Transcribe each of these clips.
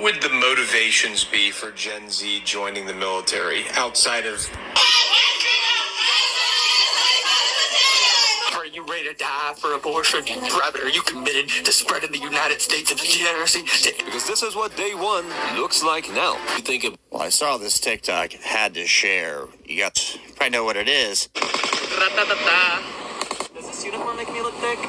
What would the motivations be for Gen Z joining the military outside of... Are you ready to die for abortion? Private, are you committed to spreading the United States of degeneracy? Because this is what day one looks like now. You think of... Well, I saw this TikTok, had to share. You probably know what it is. Does this uniform make me look thick? Wait,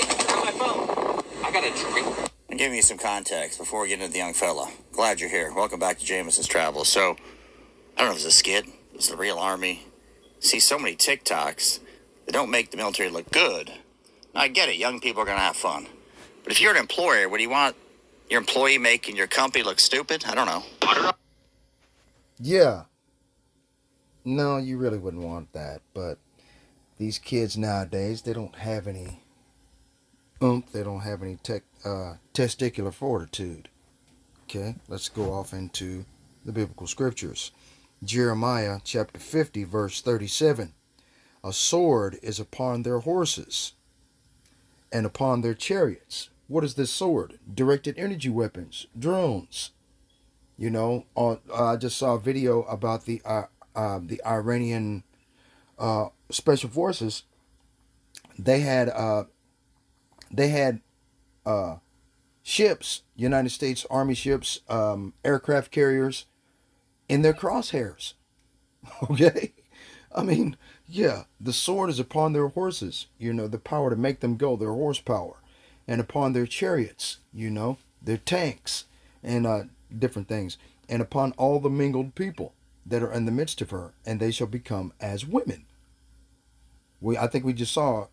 I got my phone. I got a drink. And give me some context before we get into the young fella. Glad you're here. Welcome back to Jameson's Travels. So, I don't know if it's a skit. It's the real army. See so many TikToks that don't make the military look good. Now, I get it. Young people are going to have fun. But if you're an employer, would you want your employee making your company look stupid? I don't know. Yeah. No, you really wouldn't want that. But these kids nowadays, they don't have any oomph. They don't have any testicular fortitude. Okay, let's go off into the biblical scriptures. Jeremiah chapter 50, verse 37. A sword is upon their horses and upon their chariots. What is this sword? Directed energy weapons, drones. You know, I just saw a video about the Iranian special forces. They had ships, United States Army ships, aircraft carriers, in their crosshairs. Okay? I mean, yeah, the sword is upon their horses, you know, the power to make them go, their horsepower, and upon their chariots, you know, their tanks, and different things, and upon all the mingled people that are in the midst of her, and they shall become as women. I think we just saw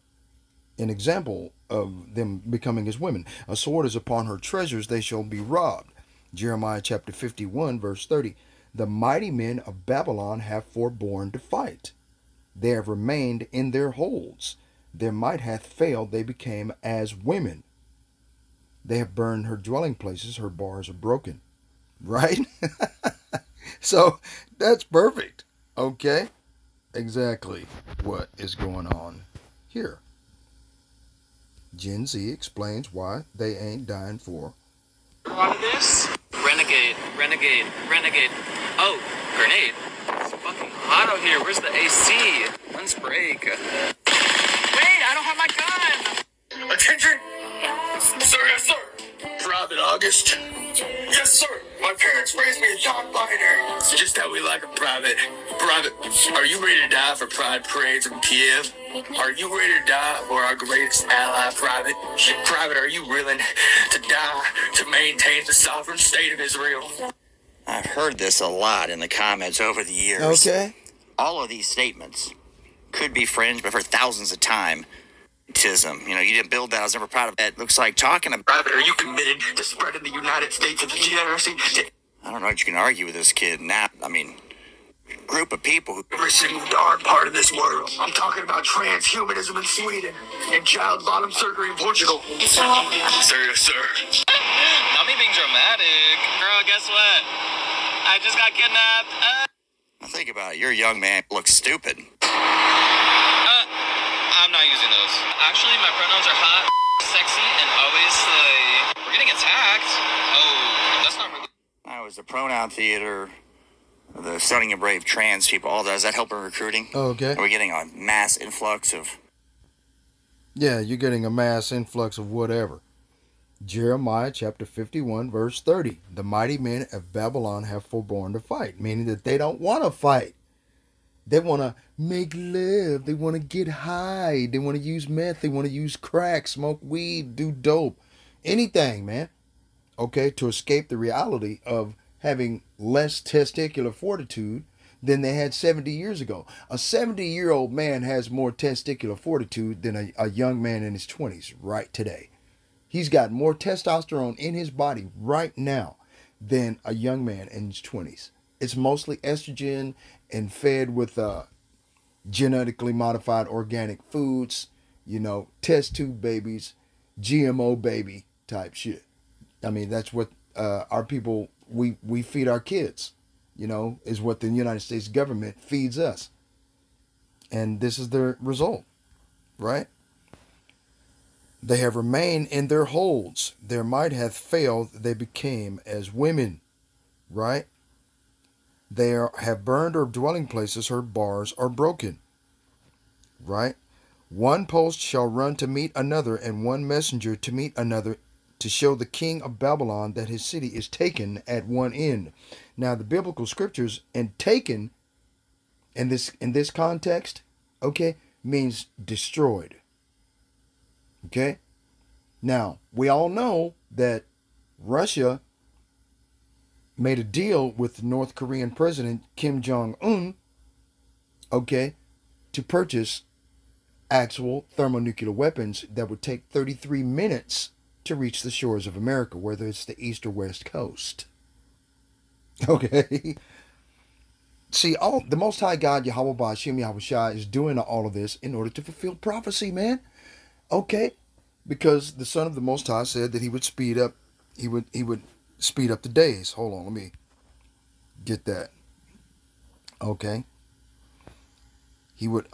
an example of them becoming as women. A sword is upon her treasures, they shall be robbed. Jeremiah chapter 51, verse 30. The mighty men of Babylon have forborne to fight. They have remained in their holds. Their might hath failed, they became as women. They have burned her dwelling places, her bars are broken. Right? So, that's perfect. Okay? Exactly what is going on here. Gen Z explains why they ain't dying for. What is this? Renegade. Oh, grenade. It's fucking hot out here. Where's the AC? Let's break. Wait, I don't have my gun. Attention! Sir, yes, sir. Private August. Yes, sir. My parents raised me a non-binary. Just how we like a private. Private, are you ready to die for pride parades in Kiev? Are you ready to die for our greatest ally, Private? Private, are you willing to die to maintain the sovereign state of Israel? I've heard this a lot in the comments over the years. Okay. All of these statements could be fringe, but for thousands of times, you know, you didn't build that. I was never proud of that. Looks like talking about... Private, are you committed to spreading the United States of degeneracy? I don't know what you can argue with this kid now. I mean, group of people who... Every single darn part of this world. I'm talking about transhumanism in Sweden and child bottom surgery in Portugal. Sir, yes, sir. Not me being dramatic. Girl, guess what? I just got kidnapped. Think about it. You're a young man. Looks stupid. I'm not using those. Actually, my pronouns are hot, sexy, and always, we're getting attacked. Oh, that's not really... I was the pronoun theater, the Stunning and Brave trans people, all that. Does that help in recruiting? Okay. Are we getting a mass influx of... Yeah, you're getting a mass influx of whatever. Jeremiah chapter 51, verse 30. The mighty men of Babylon have forborne to fight, meaning that they don't want to fight. They want to make love. They want to get high. They want to use meth. They want to use crack, smoke weed, do dope. Anything, man. Okay, to escape the reality of having less testicular fortitude than they had 70 years ago. A 70-year-old man has more testicular fortitude than a young man in his 20s right today. He's got more testosterone in his body right now than a young man in his 20s. It's mostly estrogen and fed with genetically modified organic foods, you know, test tube babies, GMO baby type shit. I mean, that's what our people, we feed our kids, you know, is what the United States government feeds us. And this is the result, right? They have remained in their holds. Their might hath failed. They became as women. Right? They have burned her dwelling places. Her bars are broken. Right? One post shall run to meet another, and one messenger to meet another, to show the king of Babylon that his city is taken at one end. Now, the biblical scriptures and taken in this context, okay, means destroyed. Okay? Now, we all know that Russia made a deal with the North Korean president Kim Jong-un, okay, to purchase actual thermonuclear weapons that would take 33 minutes to reach the shores of America, whether it's the east or west coast. Okay? See, all the Most High God, Yahweh Ba'ashem Yahweh Shai, is doing all of this in order to fulfill prophecy, man. Okay? Because the Son of the Most High said that he would speed up, he would speed up the days. Hold on, let me get that. Okay? He would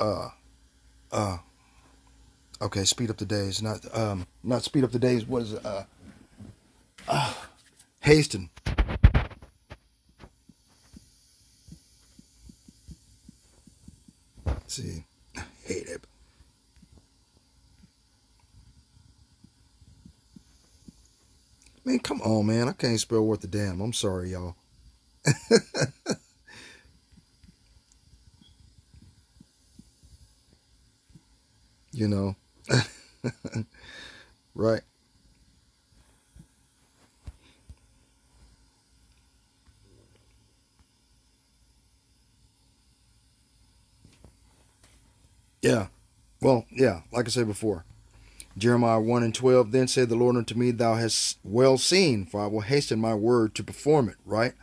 okay, speed up the days, not speed up the days. What is it? Hasten. Let's see, I hate it. Man, come on, man. I can't spell worth a damn. I'm sorry, y'all. You know. Right. Yeah. Well, yeah, like I said before. Jeremiah 1 and 12, then said the Lord unto me, thou hast well seen, for I will hasten my word to perform it, right?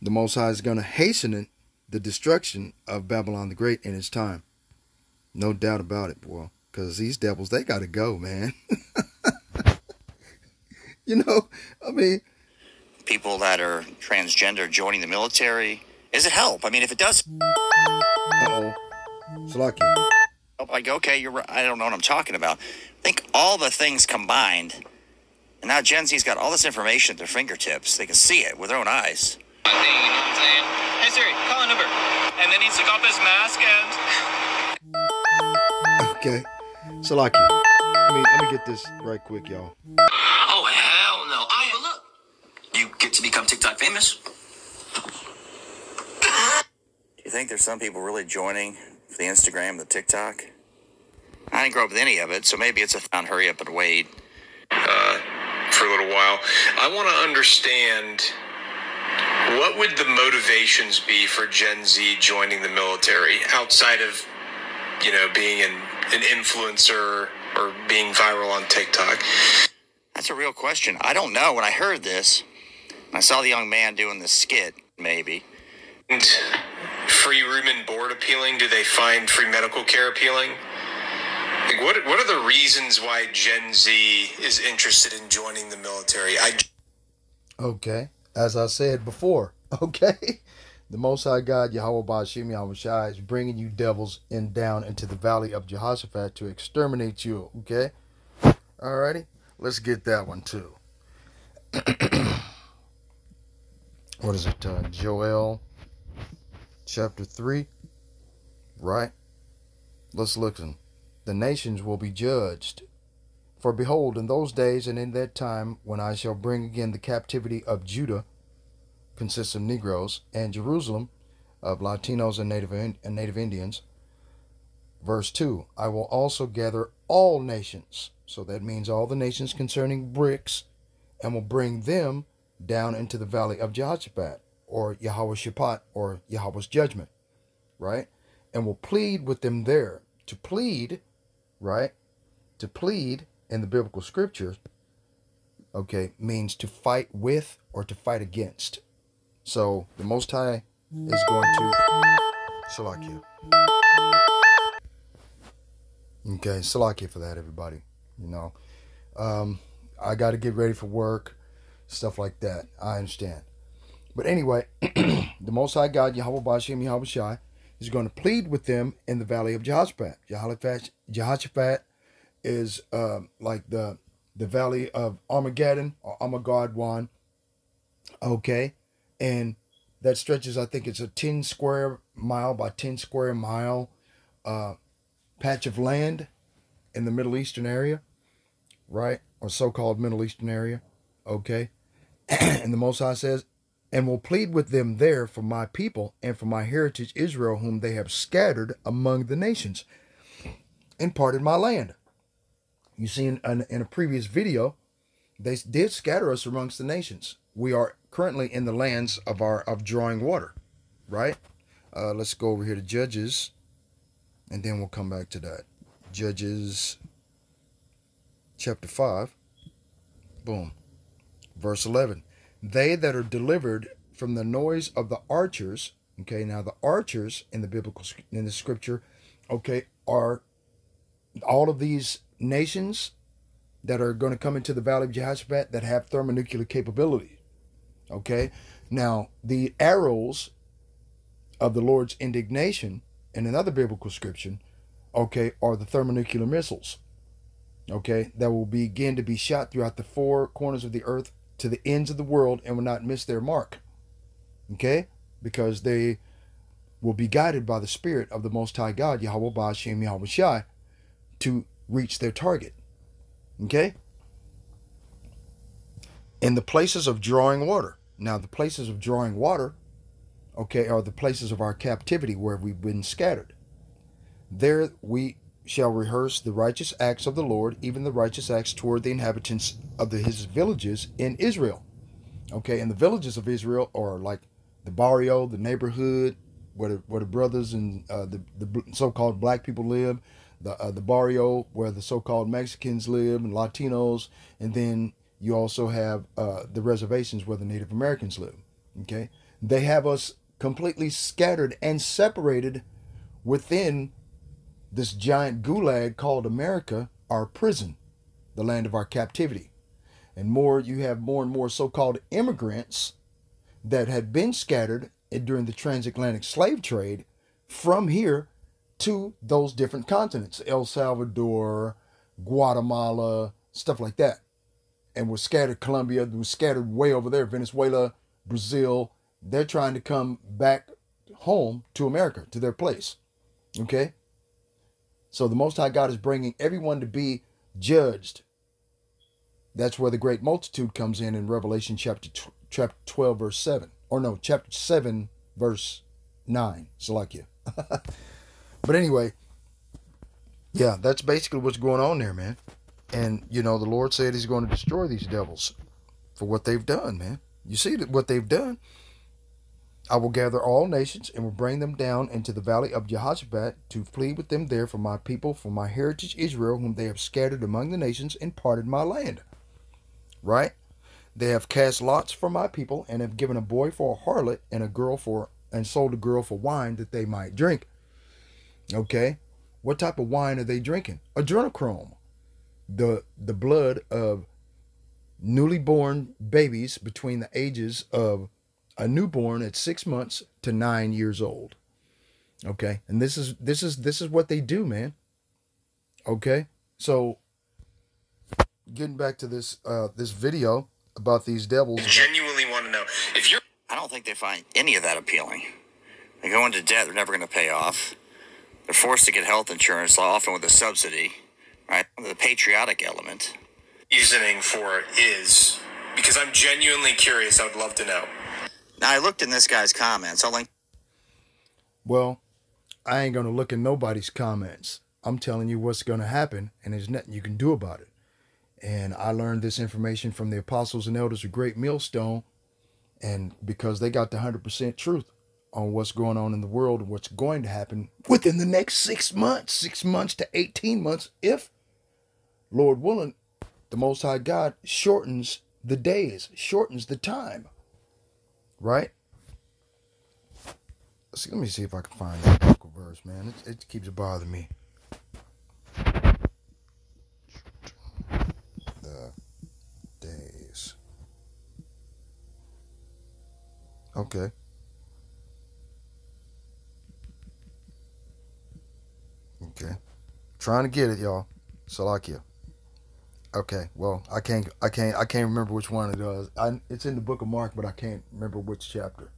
The Most High is going to hasten it, the destruction of Babylon the Great in its time. No doubt about it, boy. Because these devils, they got to go, man. You know, I mean. People that are transgender joining the military, is it help? I mean, if it does. Uh-oh. Selective. Like, okay, you're right. I don't know what I'm talking about. I think all the things combined, and now Gen Z's got all this information at their fingertips. They can see it with their own eyes. You know what I'm saying? Hey Siri, call an Uber. And then he took off his mask and... Okay. Selective. Let me get this right quick, y'all. Oh, hell no. But look, you get to become TikTok famous. Do you think there's some people really joining for the Instagram, the TikTok? I didn't grow up with any of it, so maybe it's a found hurry up and wait. For a little while. I want to understand, what would the motivations be for Gen Z joining the military outside of, being an influencer or being viral on TikTok? That's a real question. I don't know. When I heard this, I saw the young man doing this skit, maybe. And free room and board appealing? Do they find free medical care appealing? Like, what are the reasons why Gen Z is interested in joining the military? Okay. As I said before, okay? The Most High God, Yahweh Ba'ashem Yahweh Shai, is bringing you devils down into the valley of Jehoshaphat to exterminate you, okay? Alrighty? Let's get that one too. What is it? Joel chapter 3, right? Let's listen. The nations will be judged. For behold, in those days and in that time, when I shall bring again the captivity of Judah, consists of Negroes, and Jerusalem, of Latinos and Native Indians. Verse 2, I will also gather all nations. So that means all the nations concerning bricks, and will bring them down into the valley of Jehoshaphat, or Yahweh Shaphat, or Yahweh's judgment, right? And will plead with them there. To plead, right? To plead in the biblical scriptures, okay, means to fight with or to fight against. So the Most High is going to Salakia. Okay, Salakia for that, everybody. I got to get ready for work, stuff like that. I understand. But anyway, the Most High God, Yahweh Ba'ashem Yahweh Shai, is going to plead with them in the valley of Jehoshaphat. Jehoshaphat is like the valley of Armageddon or Armageddon. Okay, and that stretches. I think it's a 10 square mile by 10 square mile patch of land in the Middle Eastern area, right, or so-called Middle Eastern area. Okay, and the Most High says, and will plead with them there for my people and for my heritage Israel, whom they have scattered among the nations, and parted my land. You see in a previous video, they did scatter us amongst the nations. We are currently in the lands of drawing water, right? Let's go over here to Judges, and then we'll come back to that. Judges chapter 5, boom, verse 11. They that are delivered from the noise of the archers, okay, now the archers in the scripture, okay, are all of these nations that are going to come into the Valley of Jehoshaphat that have thermonuclear capability. Okay, now the arrows of the Lord's indignation in another biblical scripture, okay, are the thermonuclear missiles, okay, that will begin to be shot throughout the four corners of the earth to the ends of the world and will not miss their mark, okay, because they will be guided by the Spirit of the Most High God, Yahweh Ba'ashem Yahweh Shai, to reach their target, okay, in the places of drawing water. Now, the places of drawing water, okay, are the places of our captivity where we've been scattered. There we shall rehearse the righteous acts of the Lord, even the righteous acts toward the inhabitants of his villages in Israel. Okay, and the villages of Israel are like the barrio, the neighborhood, where the brothers and the so-called black people live, the barrio where the so-called Mexicans live and Latinos, and then you also have the reservations where the Native Americans live. Okay, they have us completely scattered and separated within this giant gulag called America, our prison, the land of our captivity. And you have more and more so-called immigrants that had been scattered during the transatlantic slave trade from here to those different continents, El Salvador, Guatemala, stuff like that. And were scattered, Colombia, was scattered way over there, Venezuela, Brazil. They're trying to come back home to America, to their place. Okay? So the Most High God is bringing everyone to be judged. That's where the great multitude comes in Revelation chapter 12, verse 7. Or no, chapter 7, verse 9. Selective. But anyway, yeah, that's basically what's going on there, man. And, the Lord said he's going to destroy these devils for what they've done, man. You see what they've done? I will gather all nations and will bring them down into the valley of Jehoshaphat to plead with them there for my people, for my heritage Israel, whom they have scattered among the nations and parted my land. Right? They have cast lots for my people and have given a boy for a harlot and sold a girl for wine that they might drink. Okay? What type of wine are they drinking? Adrenochrome. The blood of newly born babies between the ages of a newborn at 6 months to 9 years old. Okay, and this is what they do, man. Okay, so getting back to this video about these devils. I genuinely want to know if you're. I don't think they find any of that appealing. They go into debt they're never going to pay off. They're forced to get health insurance, often with a subsidy, right? The patriotic element. Reasoning for it is because I'm genuinely curious. I would love to know. Now, I looked in this guy's comments. Well, I ain't going to look in nobody's comments. I'm telling you what's going to happen, and there's nothing you can do about it. And I learned this information from the apostles and elders of Great Millstone, and because they got the 100% truth on what's going on in the world and what's going to happen within the next 6 months, 6 months to 18 months, if, Lord willing, the Most High God shortens the days, shortens the time. Right? Let me see if I can find that biblical verse, man. It keeps bothering me. The days. Okay. Okay. Trying to get it, y'all. Salakia. Okay, well, I can't remember which one it is. It's in the book of Mark, but I can't remember which chapter.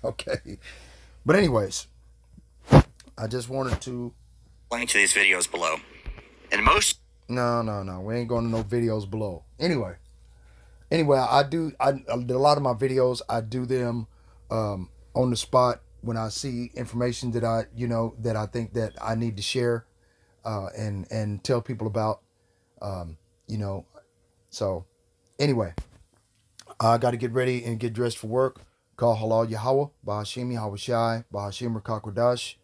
Okay, but anyways, I just wanted to. Link to these videos below. And most. No, no, no. We ain't going to no videos below. Anyway, I do. A lot of my videos, I do them on the spot when I see information that that I think that I need to share and tell people about. You know, so anyway, I got to get ready and get dressed for work. Call halal Yahweh, Bahashim Yahweh Shai, Bahashim Rakakwadash.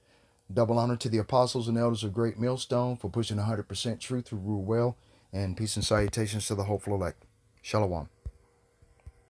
Double honor to the apostles and elders of Great Millstone for pushing 100% truth through rule well. And peace and salutations to the hopeful elect. Shalom.